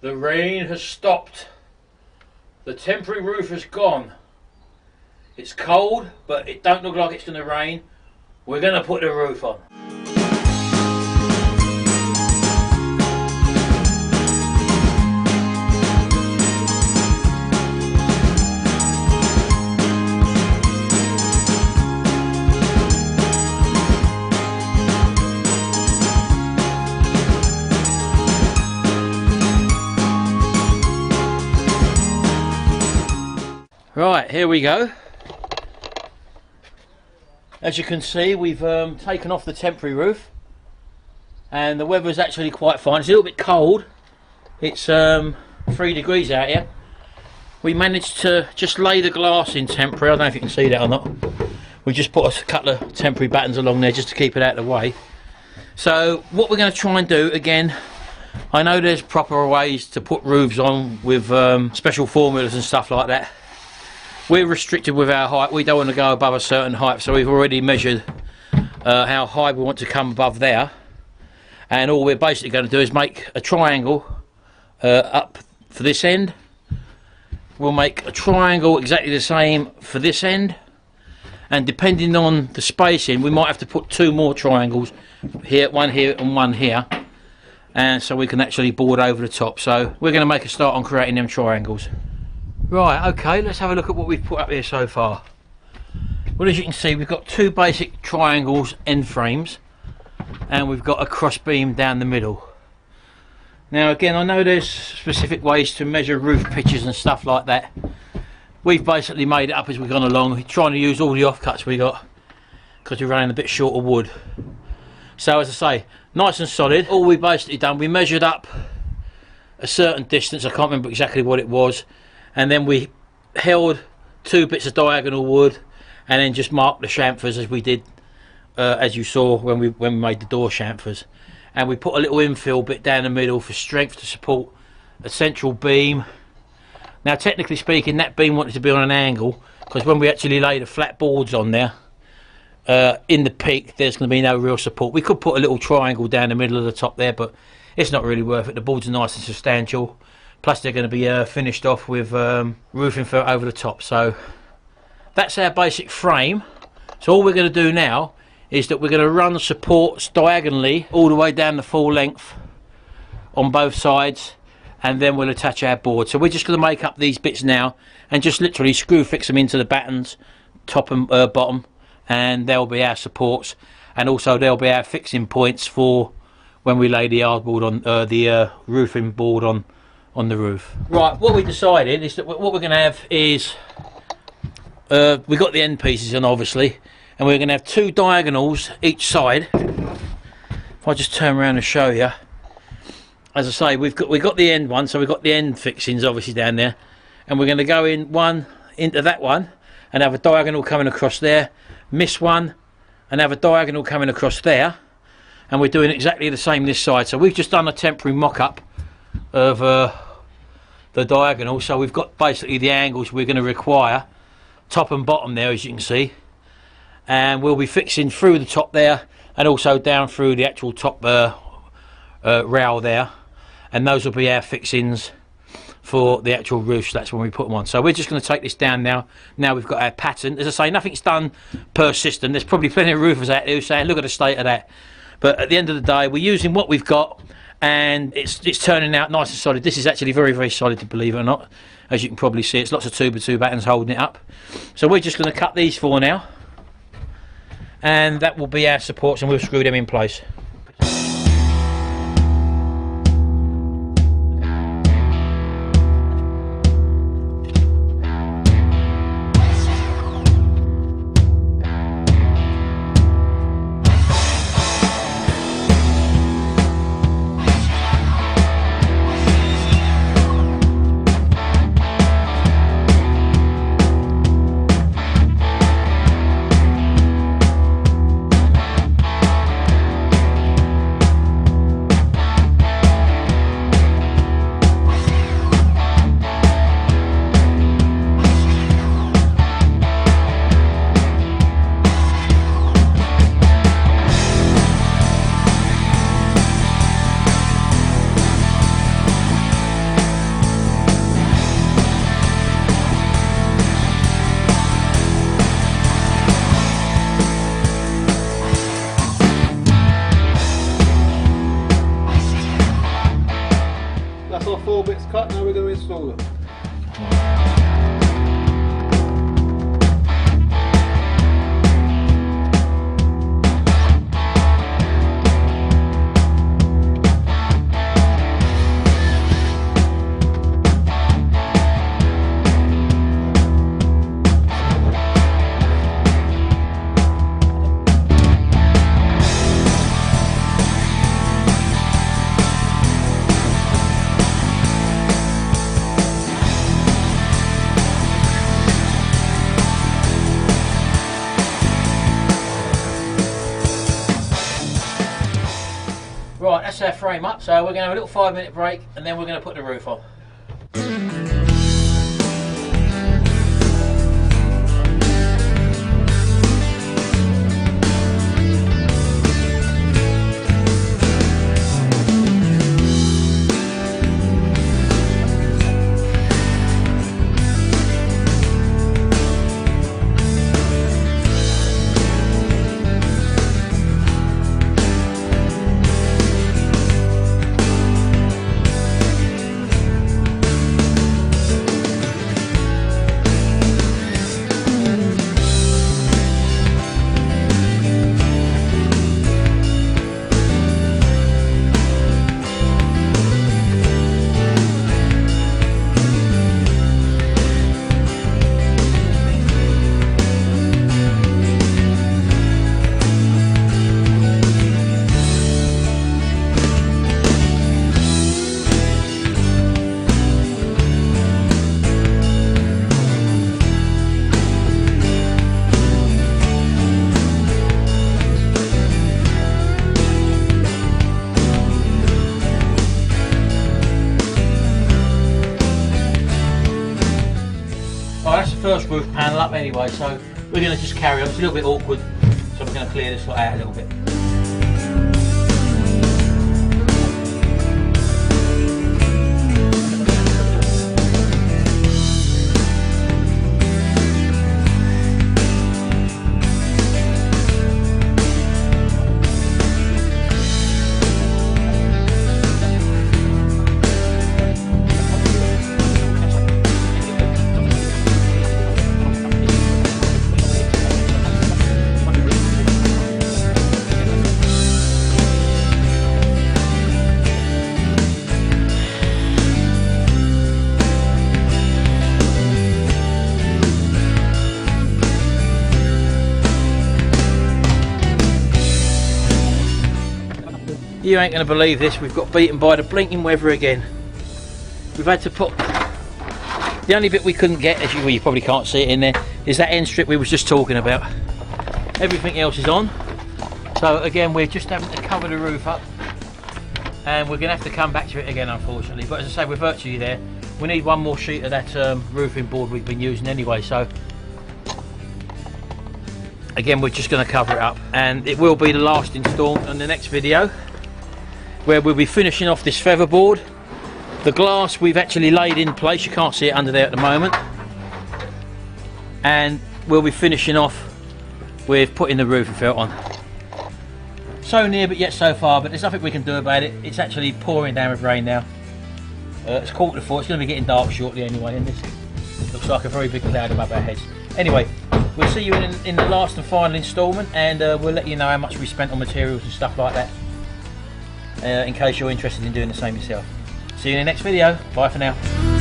The rain has stopped. The temporary roof has gone. It's cold, but it don't look like it's going to rain. We're going to put the roof on. Right, here we go. As you can see, we've taken off the temporary roof, and the weather's actually quite fine. It's a little bit cold. It's 3 degrees out here. We managed to just lay the glass in temporary. I don't know if you can see that or not. We just put a couple of temporary battens along there just to keep it out of the way. So what we're going to try and do, again, I know there's proper ways to put roofs on with special formulas and stuff like that. We're restricted with our height. We don't want to go above a certain height, so we've already measured how high we want to come above there, and all we're basically going to do is make a triangle up for this end. We'll make a triangle exactly the same for this end, and depending on the spacing we might have to put 2 more triangles here, one here and one here, and so we can actually board over the top. So we're going to make a start on creating them triangles. Right, okay, let's have a look at what we've put up here so far. Well, as you can see, we've got 2 basic triangles end frames, and we've got a cross beam down the middle. Now again, I know there's specific ways to measure roof pitches and stuff like that. We've basically made it up as we've gone along. We're trying to use all the offcuts we got because we're running a bit short of wood. So as I say, nice and solid. All we basically done, we measured up a certain distance, I can't remember exactly what it was, and then we held 2 bits of diagonal wood and then just marked the chamfers as we did, as you saw when we made the door chamfers. And we put a little infill bit down the middle for strength to support a central beam. Now technically speaking, that beam wanted to be on an angle, because when we actually lay the flat boards on there, in the peak there's going to be no real support. We could put a little triangle down the middle of the top there, but it's not really worth it. The boards are nice and substantial. Plus they're going to be finished off with roofing felt over the top. So that's our basic frame. So all we're going to do now is that we're going to run the supports diagonally all the way down the full length on both sides, and then we'll attach our board. So we're just going to make up these bits now and just literally screw fix them into the battens, top and bottom, and they'll be our supports, and also they'll be our fixing points for when we lay the hardboard on the roofing board on the roof. Right, what we decided is that what we're going to have is we got the end pieces in, obviously, and we're going to have 2 diagonals each side. If I just turn around and show you, as I say, we've got the end one, so we've got the end fixings obviously down there, and we're going to go in one into that one and have a diagonal coming across there, miss one and have a diagonal coming across there, and we're doing exactly the same this side. So we've just done a temporary mock-up of the diagonal, so we've got basically the angles we're going to require top and bottom there, as you can see, and we'll be fixing through the top there and also down through the actual top rail there, and those will be our fixings for the actual roof slats when we put them on. So we're just going to take this down now. Now we've got our pattern. As I say, nothing's done per system. There's probably plenty of roofers out there who say, look at the state of that, but at the end of the day we're using what we've got, and it's turning out nice and solid. This is actually very, very solid, to believe it or not. As you can probably see, it's lots of 2x2 battens holding it up. So we're just going to cut these 4 now, and that will be our supports, and we'll screw them in place. 4 bits cut, now we're going to install them. Right, that's our frame up, so we're going to have a little 5-minute break and then we're going to put the roof on. That's the first roof panel up anyway, so we're going to just carry on. It's a little bit awkward, so I'm going to clear this lot out a little bit. You ain't going to believe this, we've got beaten by the blinking weather again. We've had to put, the only bit we couldn't get, as you probably can't see it in there, is that end strip we was just talking about. Everything else is on. So again, we're just having to cover the roof up, and we're going to have to come back to it again, unfortunately. But as I say, we're virtually there. We need one more sheet of that roofing board we've been using anyway, so again, we're just going to cover it up, and it will be the last installment on the next video, where we'll be finishing off this feather board. The glass we've actually laid in place, you can't see it under there at the moment, and we'll be finishing off with putting the roofing felt on. So near but yet so far, but there's nothing we can do about it. It's actually pouring down with rain now. It's 4:45, it's going to be getting dark shortly anyway, and this looks like a very big cloud above our heads. Anyway, we'll see you in the last and final instalment, and we'll let you know how much we spent on materials and stuff like that, in case you're interested in doing the same yourself. See you in the next video. Bye for now.